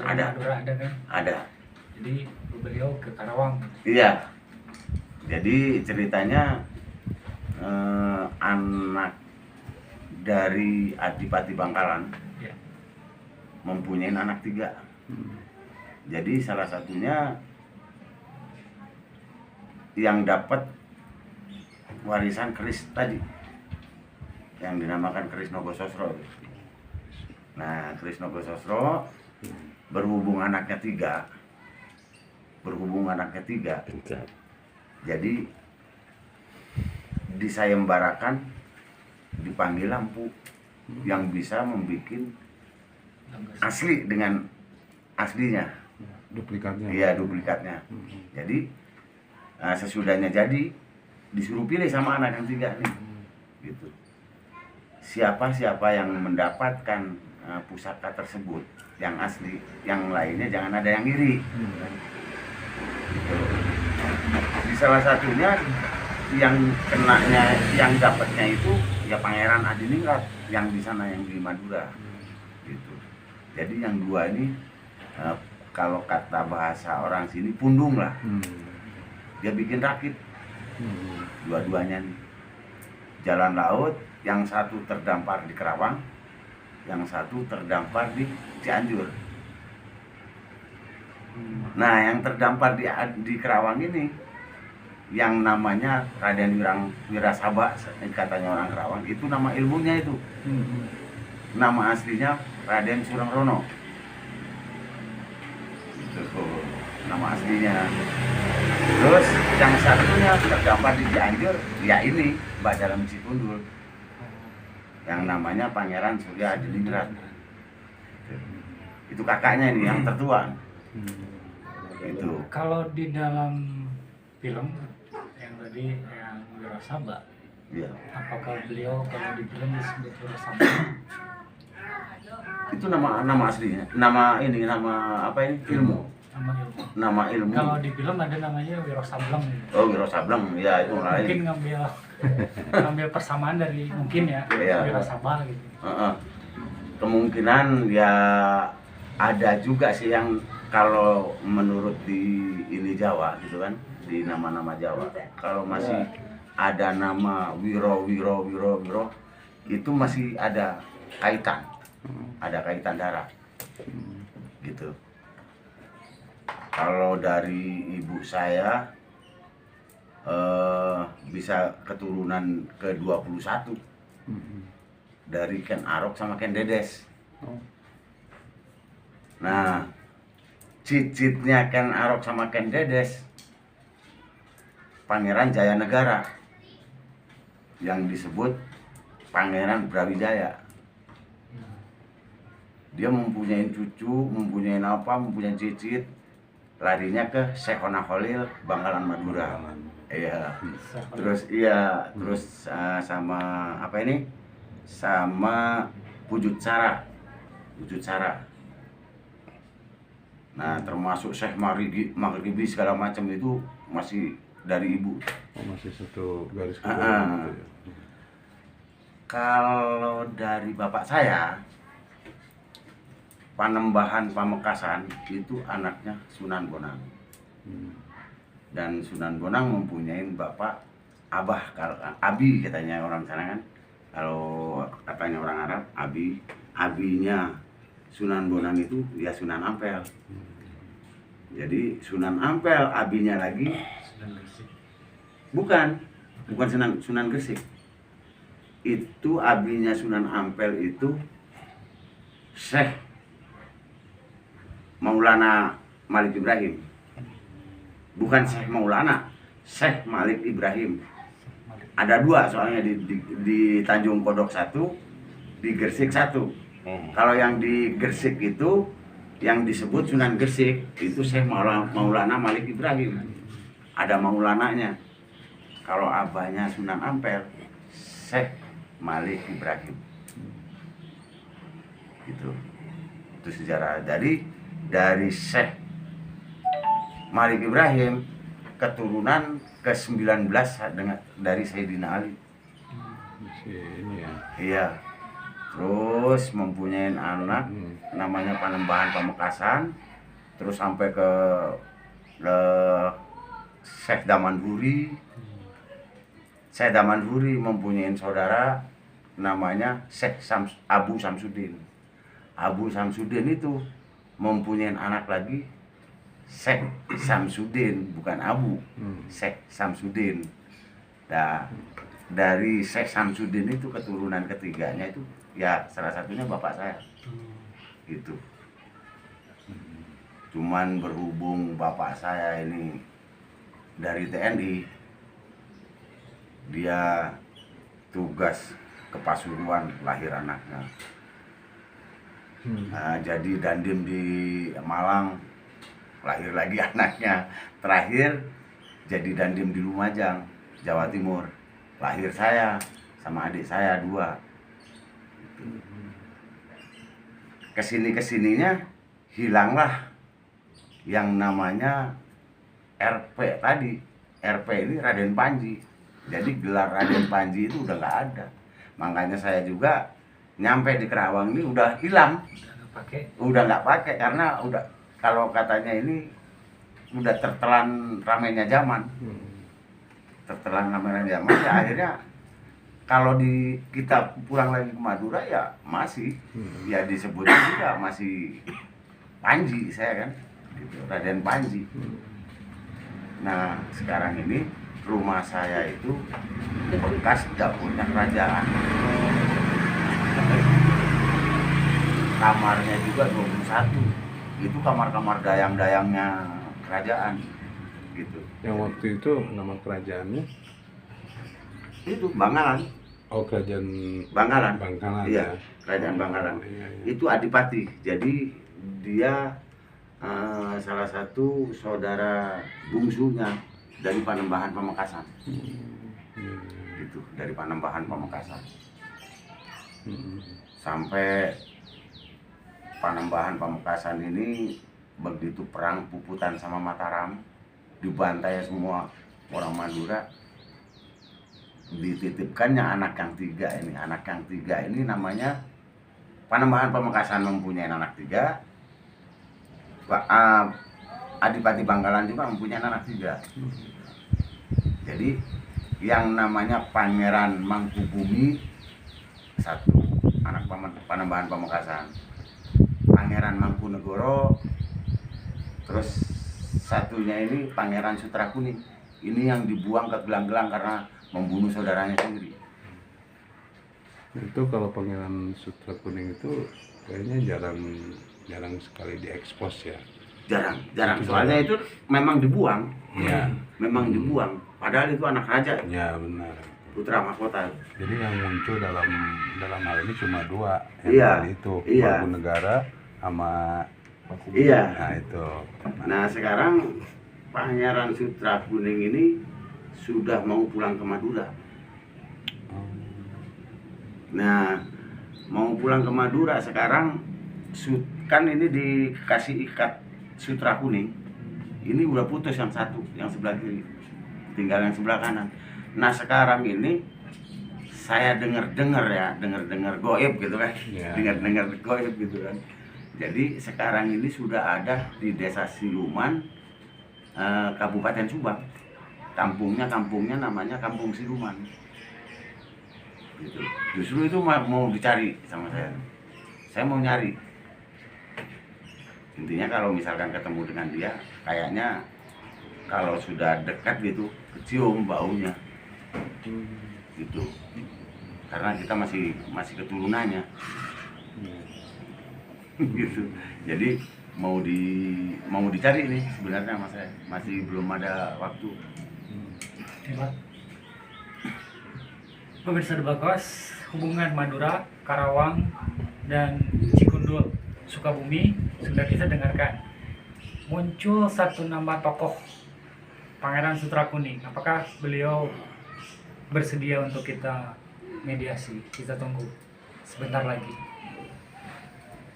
Ada. Madura ada kan? Ada. Jadi beliau ke Karawang. Iya. Jadi ceritanya anak dari Adipati Bangkalan Ya. mempunyai anak 3. Jadi salah satunya yang dapat warisan keris tadi, yang dinamakan keris Nogososro. Nah, keris Nogososro berhubung anaknya 3, jadi disayembarakan, dipanggil lampu yang bisa membuat asli dengan aslinya, Duplikatnya. iya duplikatnya. Jadi sesudahnya jadi disuruh pilih sama anak yang 3 nih, gitu. Siapa yang mendapatkan pusaka tersebut yang asli, yang lainnya jangan ada yang iri. Gitu. Di salah satunya yang kenanya, yang dapatnya itu ya Pangeran Adiningrat yang di sana, yang di Madura, gitu. Jadi yang 2 ini kalau kata bahasa orang sini pundung lah. Dia bikin rakit dua-duanya nih. Jalan laut, yang satu terdampar di Karawang, yang satu terdampar di Cianjur. Nah, yang terdampar di Karawang ini, yang namanya Raden Wirasaba, katanya orang Karawang, itu nama ilmunya itu. Nama aslinya Raden Surangrono. Itu nama aslinya. Terus yang satunya terdampar di Cianjur, ya ini Mbak Dalam Cikundul, yang namanya Pangeran Surya Adiningrat. Itu kakaknya ini yang tertua. Itu. Kalau di dalam film yang tadi yang Wirasaba, Iya. apakah beliau kalau di film disebut Wirasaba? Itu nama aslinya. Nama apa ini? Ilmu. Nama ilmu. Nama ilmu. Kalau di film ada namanya Wiro Sableng. Oh, Wiro Sableng. Ya, itu lain. Mungkin ngambil persamaan dari mungkin ya, Iya. Wirasaba gitu. Kemungkinan ya ada juga sih yang kalau menurut di ini Jawa gitu kan, di nama-nama Jawa. Kalau masih ada nama Wiro itu masih ada kaitan. Ada kaitan darah. Gitu. Kalau dari ibu saya bisa keturunan ke-21 dari Ken Arok sama Ken Dedes. Nah, cicitnya Ken Arok sama Ken Dedes, Pangeran Jayanegara, yang disebut Pangeran Brawijaya. Dia mempunyai cucu, mempunyai cicit, larinya ke Syekhona Khalil, Bangkalan Madura. Iya. Terus sama apa ini? Sama Wujud Sara. Nah, termasuk Syekh Maghribi segala macam itu masih dari ibu. Oh, masih satu garis keturunan gitu ya. Kalau dari bapak saya, Panembahan Pamekasan itu anaknya Sunan Bonang. Dan Sunan Bonang mempunyai bapak Abah, Abi katanya orang sana kan. Kalau katanya orang Arab, Abi. Abinya Sunan Bonang itu ya Sunan Ampel. Jadi Sunan Ampel, abinya lagi bukan Sunan Gresik. Itu abinya Sunan Ampel itu Syekh Maulana Malik Ibrahim. Bukan Syekh Maulana, Syekh Malik Ibrahim. Ada 2 soalnya di Tanjung Kodok 1, di Gresik 1. Kalau yang di Gresik itu yang disebut Sunan Gresik itu Syekh Maulana Malik Ibrahim. Ada Maulananya. Kalau abahnya Sunan Ampel, Syekh Malik Ibrahim. Gitu. Itu sejarah. Jadi dari Syekh Malik Ibrahim keturunan ke-19 dari Sayyidina Ali. Masih ini ya. Iya. terus mempunyai anak namanya Panembahan Pamekasan, terus sampai ke Syekh Damanhuri. Syekh Damanhuri mempunyai saudara namanya Syekh Abu Samsudin. Abu Samsudin itu mempunyai anak lagi Syekh Samsudin, bukan Abu, Syekh Samsudin. Nah, dari Syekh Samsudin itu keturunan ketiganya itu ya salah satunya bapak saya. Gitu. Cuman berhubung bapak saya ini dari TNI, dia tugas ke Pasuruan, lahir anaknya. Nah, jadi dandim di Malang, lahir lagi anaknya. Terakhir jadi dandim di Lumajang, Jawa Timur, lahir saya sama adik saya 2. Kesininya hilanglah yang namanya RP tadi. RP ini Raden Panji. Jadi gelar Raden Panji itu udah nggak ada. Makanya saya juga nyampe di Kerawang ini udah hilang. Udah nggak pakai karena udah, kalau katanya ini udah tertelan ramainya zaman. Tertelan ramainya zaman ya akhirnya kalau kita pulang lagi ke Madura ya masih ya disebutnya juga masih Panji saya kan. Gitu, Raden Panji. Nah, sekarang ini rumah saya itu bekas dapurnya kerajaan. Kamarnya juga 21. Itu kamar-kamar dayang-dayangnya kerajaan. Gitu. Yang waktu itu nama kerajaannya? Itu Bangalan. Oh, kerajaan Bangkalan. Bangkalan. Iya, Ya. kerajaan Bangkalan. Iya. Itu Adipati. Jadi dia salah satu saudara bungsunya dari Panembahan Pamekasan. Gitu, dari Panembahan Pamekasan. Sampai Panembahan Pamekasan ini begitu perang Puputan sama Mataram, dibantai semua orang Madura. Dititipkannya anak yang 3 ini. Anak yang 3 ini namanya Panembahan Pamekasan mempunyai anak 3. Adipati Bangkalan juga mempunyai anak 3. Jadi yang namanya Pangeran Mangkubumi 1, anak Panembahan Pamekasan. Pangeran Mangkunegoro, terus satunya ini Pangeran Sutra Kuning. Ini yang dibuang ke gelang-gelang karena membunuh saudaranya sendiri. Itu kalau Pangeran Sutra Kuning itu kayaknya jarang sekali diekspos ya. Jarang. Soalnya itu memang dibuang. Ya. Memang dibuang. Padahal itu anak raja, Ya benar. putra mahkota. Jadi yang muncul dalam hal ini cuma 2. Yang Iya. tadi itu Iya. Mangkunegara sama Iya. Nah itu. Nah, sekarang Pangeran Sutra Kuning ini sudah mau pulang ke Madura. Nah, mau pulang ke Madura sekarang kan ini dikasih ikat Sutra Kuning. Ini udah putus yang satu, yang sebelah kiri. Tinggal yang sebelah kanan. Nah, sekarang ini saya dengar goib gitu kan. Ya. Dengar goib gitu kan. Jadi sekarang ini sudah ada di Desa Siluman, Kabupaten Subang. Kampungnya namanya Kampung Siluman. Gitu. Justru itu mau dicari sama saya. Saya mau nyari. Intinya kalau misalkan ketemu dengan dia, kayaknya kalau sudah dekat gitu, kecium baunya. Gitu. Karena kita masih keturunannya. Gitu. Jadi mau dicari nih sebenarnya Mas saya. Masih belum ada waktu. Hebat. Pemirsa Debakos, hubungan Madura, Karawang, dan Cikundul, Sukabumi sudah kita dengarkan. Muncul satu nama tokoh, Pangeran Sutra Kuning. Apakah beliau bersedia untuk kita mediasi? Kita tunggu sebentar lagi.